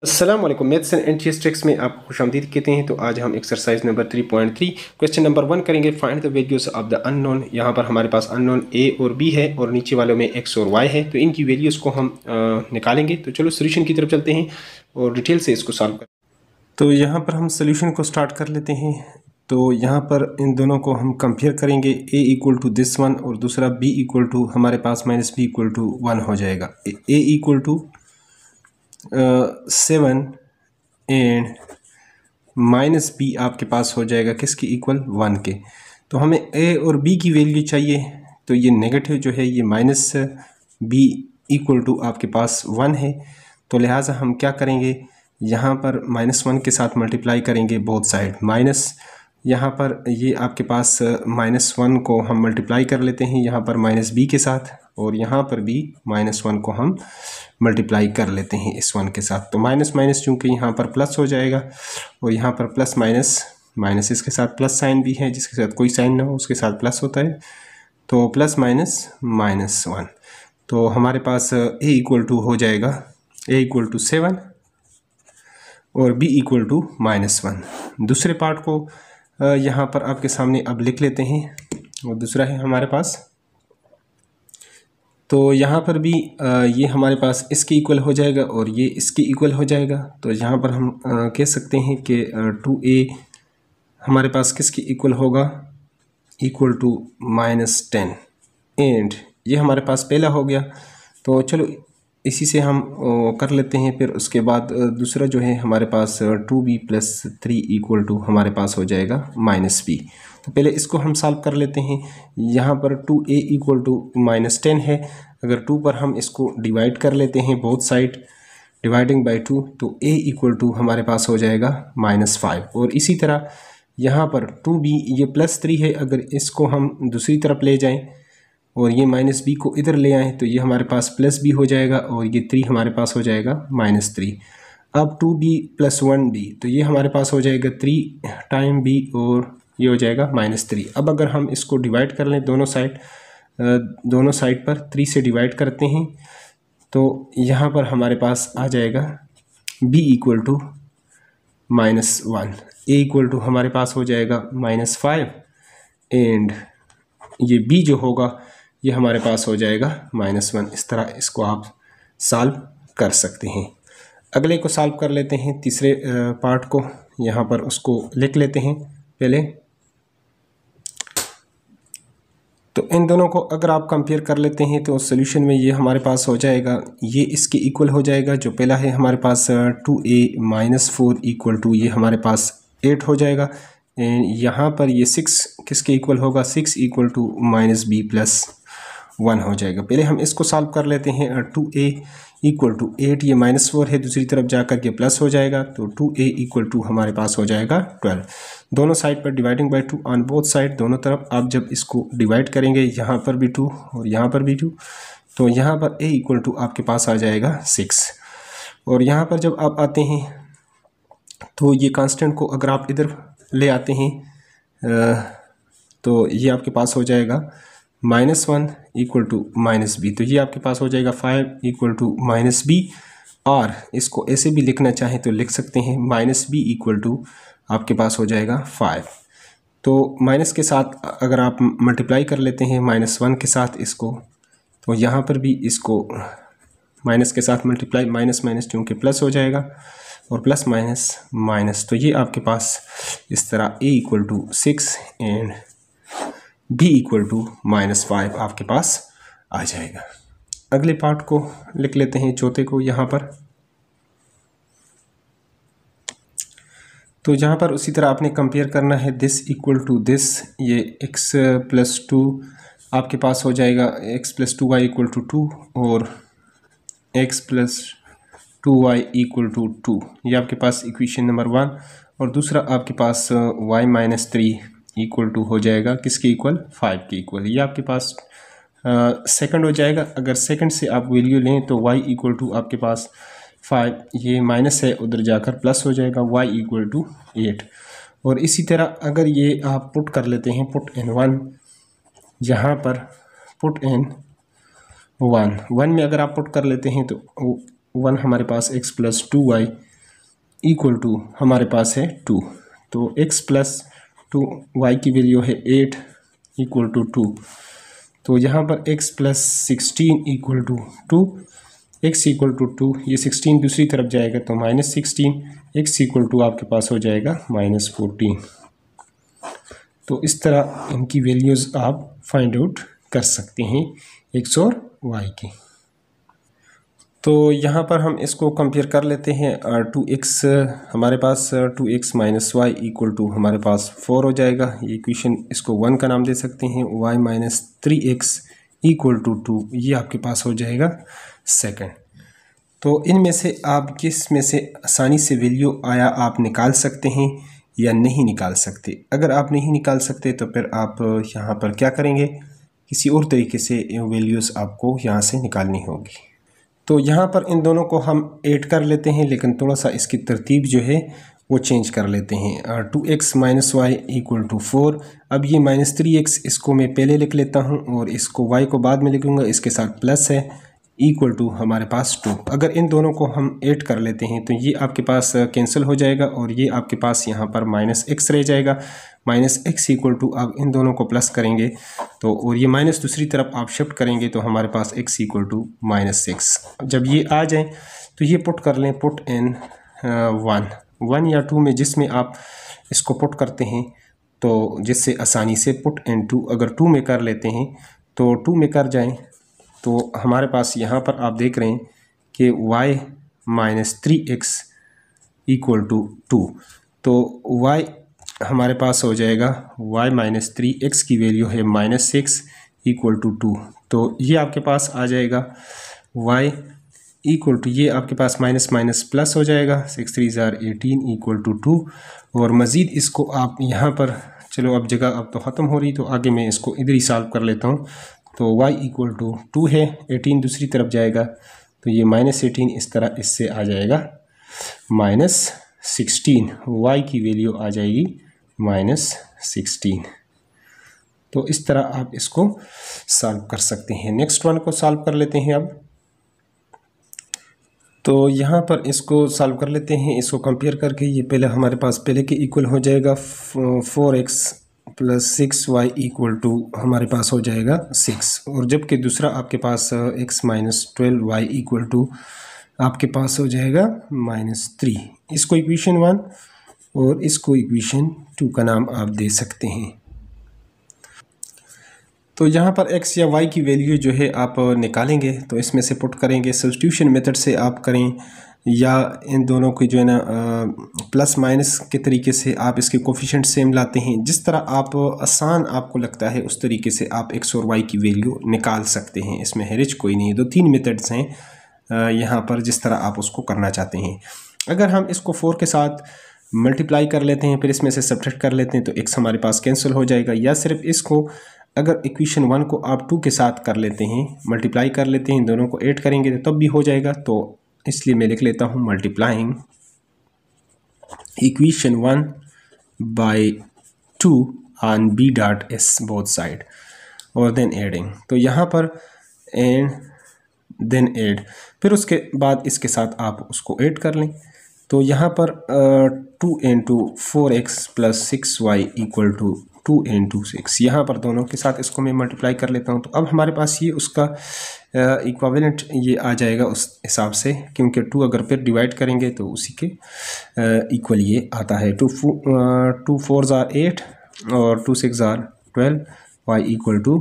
अस्सलाम वालेकुम। Maths and NTS tricks में आपको खुशामदीद कहते हैं। तो आज हम एक्सरसाइज नंबर 3.3 क्वेश्चन नंबर 1 करेंगे। Find the values of the unknown. यहाँ पर हमारे पास अननोन ए और बी है और नीचे वालों में एक्स और वाई है, तो इनकी वैल्यूज़ को हम निकालेंगे। तो चलो सोल्यूशन की तरफ चलते हैं और डिटेल से इसको सॉल्व करें। तो यहाँ पर हम सोल्यूशन को स्टार्ट कर लेते हैं। तो यहाँ पर इन दोनों को हम कंपेयर करेंगे। a equal to this one और दूसरा b इक्वल टू हमारे पास माइनस b इक्वल टू 1 हो जाएगा। a equal to 7 and minus b आपके पास हो जाएगा किसकी इक्वल 1 के। तो हमें a और b की वैल्यू चाहिए, तो ये नेगेटिव जो है ये माइनस b इक्वल टू आपके पास 1 है। तो लिहाजा हम क्या करेंगे, यहाँ पर -1 के साथ मल्टीप्लाई करेंगे बोथ साइड। माइनस यहाँ पर ये आपके पास -1 को हम मल्टीप्लाई कर लेते हैं यहाँ पर माइनस b के साथ, और यहाँ पर भी -1 को हम मल्टीप्लाई कर लेते हैं इस 1 के साथ। तो माइनस माइनस चूँकि यहाँ पर प्लस हो जाएगा और यहाँ पर प्लस माइनस माइनस इसके साथ प्लस साइन भी है, जिसके साथ कोई साइन ना हो उसके साथ प्लस होता है। तो प्लस माइनस -1, तो हमारे पास a इक्वल टू हो जाएगा a इक्वल टू 7 और b इक्वल टू -1। दूसरे पार्ट को यहाँ पर आपके सामने अब लिख लेते हैं। और दूसरा है हमारे पास, तो यहाँ पर भी ये हमारे पास इसके इक्वल हो जाएगा और ये इसके इक्वल हो जाएगा। तो यहाँ पर हम कह सकते हैं कि 2a हमारे पास किसके इक्वल होगा, इक्वल टू -10 एंड ये हमारे पास पहला हो गया। तो चलो इसी से हम कर लेते हैं। फिर उसके बाद दूसरा जो है हमारे पास 2b + 3 इक्वल टू हमारे पास हो जाएगा -b। तो पहले इसको हम सॉल्व कर लेते हैं। यहाँ पर 2a इक्वल टू -10 है। अगर 2 पर हम इसको डिवाइड कर लेते हैं बोथ साइड, डिवाइडिंग बाय 2, तो a इक्वल टू हमारे पास हो जाएगा -5। और इसी तरह यहाँ पर 2b ये +3 है, अगर इसको हम दूसरी तरफ ले जाएं और ये -b को इधर ले आएँ तो ये हमारे पास +b हो जाएगा और ये 3 हमारे पास हो जाएगा -3। अब 2b + 1b, तो ये हमारे पास हो जाएगा 3 टाइम b और ये हो जाएगा -3। अब अगर हम इसको डिवाइड कर लें दोनों साइड पर 3 से डिवाइड करते हैं, तो यहाँ पर हमारे पास आ जाएगा b equal to -1, a equal to हमारे पास हो जाएगा -5 एंड ये b जो होगा ये हमारे पास हो जाएगा -1। इस तरह इसको आप सॉल्व कर सकते हैं। अगले को सॉल्व कर लेते हैं, तीसरे पार्ट को यहाँ पर उसको लिख लेते हैं पहले। तो इन दोनों को अगर आप कंपेयर कर लेते हैं तो सोल्यूशन में ये हमारे पास हो जाएगा, ये इसके इक्वल हो जाएगा। जो पहला है हमारे पास 2a - 4 इक्वल टू ये हमारे पास 8 हो जाएगा। एंड यहाँ पर ये 6 किसके इक्वल होगा, 6 इक्वल टू -b + 1 हो जाएगा। पहले हम इसको सॉल्व कर लेते हैं। 2a इक्वल टू 8, ये -4 है, दूसरी तरफ जाकर के प्लस हो जाएगा। तो 2a इक्वल टू हमारे पास हो जाएगा 12। दोनों साइड पर dividing by 2 on both side, दोनों तरफ आप जब इसको डिवाइड करेंगे यहाँ पर भी 2 और यहाँ पर भी 2, तो यहाँ पर a इक्वल टू आपके पास आ जाएगा 6। और यहाँ पर जब आप आते हैं तो ये कांस्टेंट को अगर आप इधर ले आते हैं तो ये आपके पास हो जाएगा -1 इक्वल टू -b। तो ये आपके पास हो जाएगा 5 इक्वल टू -b। और इसको ऐसे भी लिखना चाहें तो लिख सकते हैं, -b इक्वल टू आपके पास हो जाएगा 5। तो माइनस के साथ अगर आप मल्टीप्लाई कर लेते हैं -1 के साथ इसको, तो यहाँ पर भी इसको माइनस के साथ मल्टीप्लाई, माइनस माइनस चूँकि प्लस हो जाएगा और प्लस माइनस माइनस, तो ये आपके पास इस तरह a equal to 6 and b equal to -5 आपके पास आ जाएगा। अगले पार्ट को लिख लेते हैं, चौथे को यहाँ पर। तो यहाँ पर उसी तरह आपने कंपेयर करना है, दिस इक्वल टू दिस, ये x + 2 आपके पास हो जाएगा, x + 2y इक्वल टू 2 और x + 2y इक्वल टू 2, ये आपके पास इक्वेशन नंबर 1। और दूसरा आपके पास y - 3 इक्वल टू हो जाएगा किसके इक्वल, 5 के इक्वल। ये आपके पास सेकंड हो जाएगा। अगर सेकंड से आप वैल्यू लें तो y इक्वल टू आपके पास 5, ये माइनस है उधर जाकर प्लस हो जाएगा, y इक्वल टू 8। और इसी तरह अगर ये आप पुट कर लेते हैं, पुट इन 1, यहाँ पर पुट इन 1 में अगर आप पुट कर लेते हैं तो 1 हमारे पास x + 2y इक्वल टू हमारे पास है 2, तो x प्लस 2 y की वैल्यू है 8 इक्वल टू 2, तो यहाँ पर x plus 16 equal to 2, x equal to 2, ये 16 दूसरी तरफ जाएगा तो -16, x इक्वल टू आपके पास हो जाएगा -14। तो इस तरह इनकी वैल्यूज़ आप फाइंड आउट कर सकते हैं x और y की। तो यहाँ पर हम इसको कंपेयर कर लेते हैं। 2x हमारे पास 2x minus y equal to हमारे पास 4 हो जाएगा। ये इक्वेशन इसको 1 का नाम दे सकते हैं। y minus 3x equal to 2, ये आपके पास हो जाएगा सेकंड। तो इनमें से आप किस में से आसानी से वैल्यू आया आप निकाल सकते हैं या नहीं निकाल सकते। अगर आप नहीं निकाल सकते तो फिर आप यहाँ पर क्या करेंगे, किसी और तरीके से वैल्यूज़ आपको यहाँ से निकालनी होगी। तो यहाँ पर इन दोनों को हम ऐड कर लेते हैं, लेकिन थोड़ा सा इसकी तरतीब जो है वो चेंज कर लेते हैं। 2x minus y equal to 4। अब ये -3x इसको मैं पहले लिख लेता हूँ और इसको y को बाद में लिखूँगा, इसके साथ प्लस है इक्वल टू हमारे पास 2। अगर इन दोनों को हम ऐड कर लेते हैं तो ये आपके पास कैंसिल हो जाएगा और ये आपके पास यहाँ पर -x रह जाएगा। -x इक्वल टू अब इन दोनों को प्लस करेंगे तो और ये माइनस दूसरी तरफ आप शिफ्ट करेंगे तो हमारे पास x इक्वल टू -6। जब ये आ जाए तो ये पुट कर लें, पुट इन 1 या 2 में, जिसमें आप इसको पुट करते हैं तो जिससे आसानी से पुट इन 2, अगर 2 में कर लेते हैं तो 2 में कर जाएं तो हमारे पास यहाँ पर आप देख रहे हैं कि y minus 3x equal to 2, तो y हमारे पास हो जाएगा y माइनस 3x की वैल्यू है -6 इक्वल टू 2। तो ये आपके पास आ जाएगा y इक्वल टू, ये आपके पास माइनस माइनस प्लस हो जाएगा, 6 3 ज़ार 18 इक्वल टू 2। और मज़ीद इसको आप यहाँ पर, चलो अब जगह अब तो ख़त्म हो रही तो आगे मैं इसको इधर ही सॉल्व कर लेता हूँ। तो y इक्वल टू 2 है, 18 दूसरी तरफ जाएगा तो ये -18 इस तरह इससे आ जाएगा -16, y की वैल्यू आ जाएगी -16। तो इस तरह आप इसको सॉल्व कर सकते हैं। नेक्स्ट वन को सॉल्व कर लेते हैं अब। तो यहाँ पर इसको सॉल्व कर लेते हैं, इसको कंपेयर करके। ये पहले हमारे पास पहले के इक्वल हो जाएगा 4x plus 6y equal to हमारे पास हो जाएगा 6, और जबकि दूसरा आपके पास x minus 12y equal to आपके पास हो जाएगा -3। इसको इक्वेशन 1 और इसको इक्वेशन 2 का नाम आप दे सकते हैं। तो यहाँ पर x या y की वैल्यू जो है आप निकालेंगे तो इसमें से पुट करेंगे, सब्स्टिट्यूशन मेथड से आप करें या इन दोनों की जो है ना प्लस माइनस के तरीके से आप इसके कोफिशिएंट सेम लाते हैं। जिस तरह आप आसान आपको लगता है उस तरीके से आप x और y की वैल्यू निकाल सकते हैं, इसमें हैरिज कोई नहीं है। 2-3 मेथड्स हैं यहाँ पर, जिस तरह आप उसको करना चाहते हैं। अगर हम इसको 4 के साथ मल्टीप्लाई कर लेते हैं फिर इसमें से सब्ट्रैक्ट कर लेते हैं तो x हमारे पास कैंसिल हो जाएगा, या सिर्फ इसको अगर इक्वेशन 1 को आप 2 के साथ कर लेते हैं, मल्टीप्लाई कर लेते हैं, दोनों को ऐड करेंगे तो तब भी हो जाएगा। तो इसलिए मैं लिख लेता हूँ multiplying equation 1 by 2 on b dot s both side और देन एडिंग। तो यहाँ पर एंड देन ऐड, फिर उसके बाद इसके साथ आप उसको ऐड कर लें। तो यहाँ पर 2 into 4x plus 6y equal to 2 into 6, यहाँ पर दोनों के साथ इसको मैं मल्टीप्लाई कर लेता हूँ। तो अब हमारे पास ये उसका इक्विवेलेंट ये आ जाएगा उस हिसाब से, क्योंकि 2 अगर फिर डिवाइड करेंगे तो उसी के इक्वल ये आता है। 2 4 ज़ार 8 और 2 6 ज़ार 12, y इक्वल टू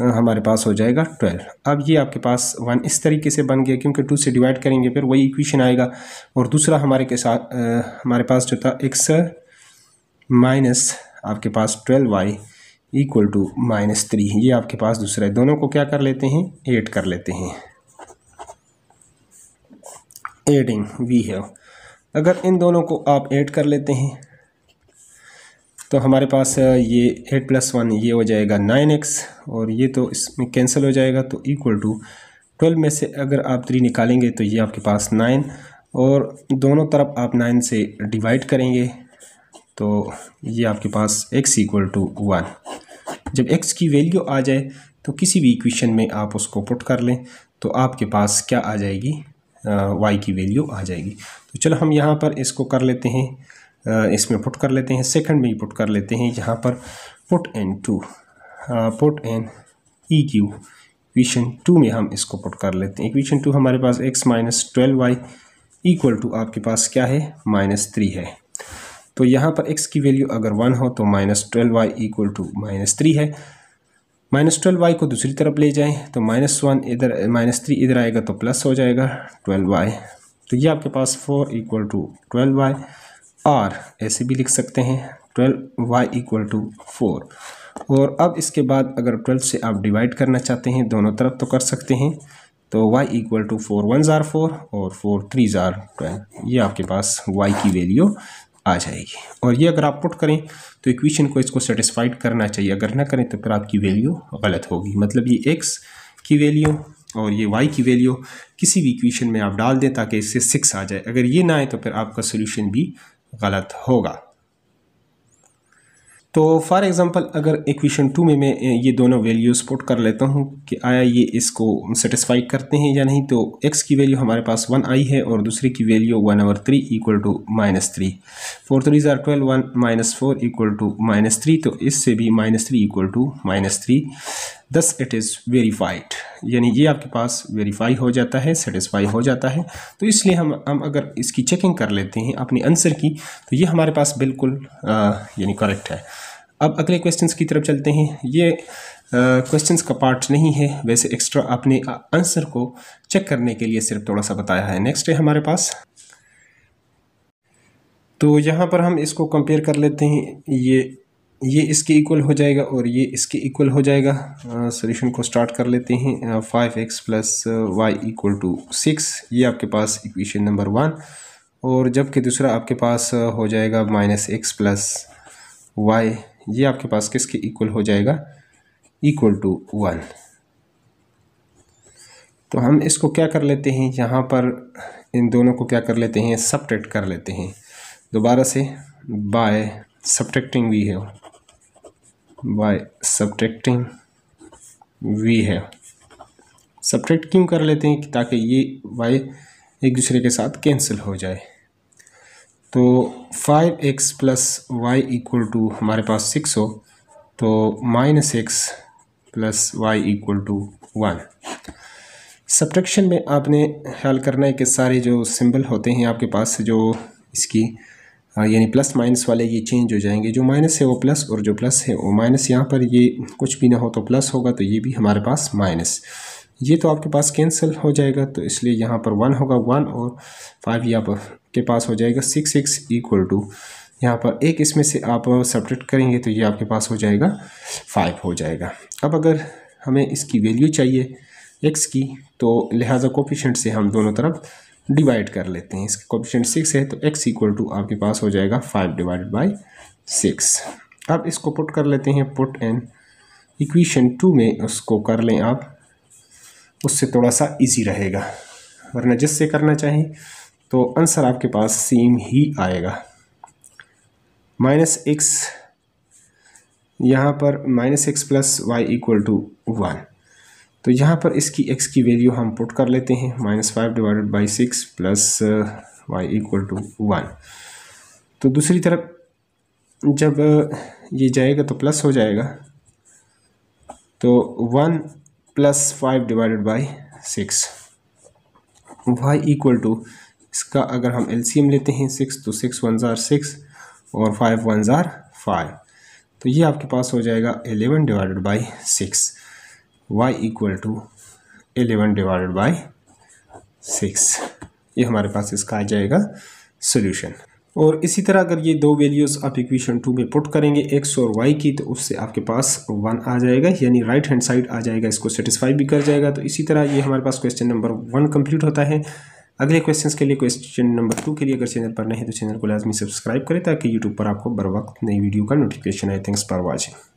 हमारे पास हो जाएगा 12। अब ये आपके पास 1 इस तरीके से बन गया, क्योंकि 2 से डिवाइड करेंगे फिर वही इक्वेशन आएगा। और दूसरा हमारे के साथ हमारे पास जो था x माइनस आपके पास 12y इक्वल टू -3, ये आपके पास दूसरा है। दोनों को क्या कर लेते हैं, ऐड कर लेते हैं। एडिंग वी हैव, अगर इन दोनों को आप ऐड कर लेते हैं तो हमारे पास ये 8 + 1 ये हो जाएगा 9x, और ये तो इसमें कैंसिल हो जाएगा। तो इक्वल टू 12 में से अगर आप 3 निकालेंगे तो ये आपके पास 9, और दोनों तरफ आप 9 से डिवाइड करेंगे तो ये आपके पास x इक्वल टू 1। जब x की वैल्यू आ जाए तो किसी भी इक्वेशन में आप उसको पुट कर लें तो आपके पास क्या आ जाएगी, y की वैल्यू आ जाएगी। तो चलो हम यहाँ पर इसको कर लेते हैं, इसमें पुट कर लेते हैं, सेकंड में ही पुट कर लेते हैं। यहाँ पर put N E Q equation 2 में हम इसको पुट कर लेते हैं। इक्वेशन 2 हमारे पास x minus 12y equal to आपके पास क्या है, -3 है। तो यहाँ पर x की वैल्यू अगर 1 हो तो -12y इक्वल टू -3 है। -12y को दूसरी तरफ ले जाएं तो -1 इधर, -3 इधर आएगा तो प्लस हो जाएगा 12y। तो ये आपके पास 4 इक्वल टू 12y, और ऐसे भी लिख सकते हैं 12y इक्वल टू 4। और अब इसके बाद अगर 12 से आप डिवाइड करना चाहते हैं दोनों तरफ तो कर सकते हैं। तो y इक्वल टू 4 1 ज़ार 4 और 4 3 ज़ार 12। ये आपके पास y की वैल्यू आ जाएगी। और ये अगर आप पुट करें तो इक्वेशन को इसको सेटिस्फाइड करना चाहिए, अगर ना करें तो फिर आपकी वैल्यू गलत होगी। मतलब ये x की वैल्यू और ये y की वैल्यू किसी भी इक्वेशन में आप डाल दें ताकि इससे 6 आ जाए। अगर ये ना आए तो फिर आपका सोल्यूशन भी गलत होगा। तो फॉर एग्ज़ाम्पल अगर इक्वेशन 2 में मैं ये दोनों वैल्यूज़ पुट कर लेता हूँ कि आया ये इसको सेटिस्फाई करते हैं या नहीं। तो x की वैल्यू हमारे पास 1 आई है और दूसरे की वैल्यू 1/3 इक्वल टू -3। 4 3 ज़ार 12, 1 -4 इक्वल टू -3। तो इससे भी -3 equal to -3, thus it is verified, यानी ये आपके पास वेरीफाई हो जाता है, सेटिस्फाई हो जाता है। तो इसलिए हम अगर इसकी चेकिंग कर लेते हैं अपने आंसर की तो ये हमारे पास बिल्कुल यानी करेक्ट है। अब अगले क्वेश्चंस की तरफ चलते हैं। ये क्वेश्चंस का पार्ट नहीं है, वैसे एक्स्ट्रा अपने आंसर को चेक करने के लिए सिर्फ थोड़ा सा बताया है। नेक्स्ट है हमारे पास, तो यहाँ पर हम इसको कंपेयर कर लेते हैं। ये इसके इक्वल हो जाएगा और ये इसके इक्वल हो जाएगा। सॉल्यूशन को स्टार्ट कर लेते हैं। 5x plus y equal to 6, ये आपके पास इक्वेशन नंबर 1। और जबकि दूसरा आपके पास हो जाएगा -x प्लस y, ये आपके पास किसके इक्वल हो जाएगा, इक्वल टू 1। तो हम इसको क्या कर लेते हैं, यहाँ पर इन दोनों को क्या कर लेते हैं, सब्ट्रैक्ट कर लेते हैं दोबारा से बाय सब्ट्रैक्टिंग वी है, बाय सब्ट्रैक्टिंग वी है। सब्ट्रैक्ट क्यों कर लेते हैं, ताकि ये y एक दूसरे के साथ कैंसिल हो जाए। तो 5x plus y equal to हमारे पास 6 हो तो -x plus y equal to 1। Subtraction में आपने ख्याल करना है कि सारे जो सिंबल होते हैं आपके पास, जो इसकी यानी प्लस माइनस वाले, ये चेंज हो जाएंगे। जो माइनस है वो प्लस और जो प्लस है वो माइनस। यहाँ पर ये कुछ भी ना हो तो प्लस होगा, तो ये भी हमारे पास माइनस। ये तो आपके पास कैंसिल हो जाएगा, तो इसलिए यहाँ पर 1 होगा, 1 और 5 यहाँ पर के पास हो जाएगा 6x इक्वल टू, यहाँ पर एक इसमें से आप सब्ट्रैक्ट करेंगे तो ये आपके पास हो जाएगा 5 हो जाएगा। अब अगर हमें इसकी वैल्यू चाहिए x की, तो लिहाजा कोफिशिएंट से हम दोनों तरफ डिवाइड कर लेते हैं। इसका कोफिशिएंट 6 है तो x इक्वल टू आपके पास हो जाएगा 5 डिवाइडेड बाई 6। अब इसको पुट कर लेते हैं, पुट एन इक्वेशन 2 में उसको कर लें आप, उससे थोड़ा सा इजी रहेगा, वरना जिससे करना चाहें तो आंसर आपके पास सेम ही आएगा। -x, यहाँ पर -x plus y equal to 1। तो यहाँ पर इसकी x की वैल्यू हम पुट कर लेते हैं, -5 divided by 6 plus y equal to 1। तो दूसरी तरफ जब ये जाएगा तो प्लस हो जाएगा, तो 1 plus 5 divided by 6 y equal to, इसका अगर हम एलसीएम लेते हैं 6 तो 6 1 ज़ार 6 और 5 1 ज़ार 5, तो ये आपके पास हो जाएगा 11 divided by 6, y equal to 11 divided by 6। ये हमारे पास इसका आ जाएगा सोल्यूशन। और इसी तरह अगर ये दो वैल्यूज़ आप इक्वेशन 2 में पुट करेंगे x और y की, तो उससे आपके पास 1 आ जाएगा, यानी राइट हैंड साइड आ जाएगा, इसको सेटिस्फाई भी कर जाएगा। तो इसी तरह ये हमारे पास क्वेश्चन नंबर 1 कंप्लीट होता है। अगले क्वेश्चंस के लिए, क्वेश्चन नंबर 2 के लिए अगर चैनल पर नहीं है तो चैनल को लाजमी सब्सक्राइब करें ताकि यूट्यूब पर आपको बर वक्त नई वीडियो का नोटिफिकेशन आए। Thanks for watching.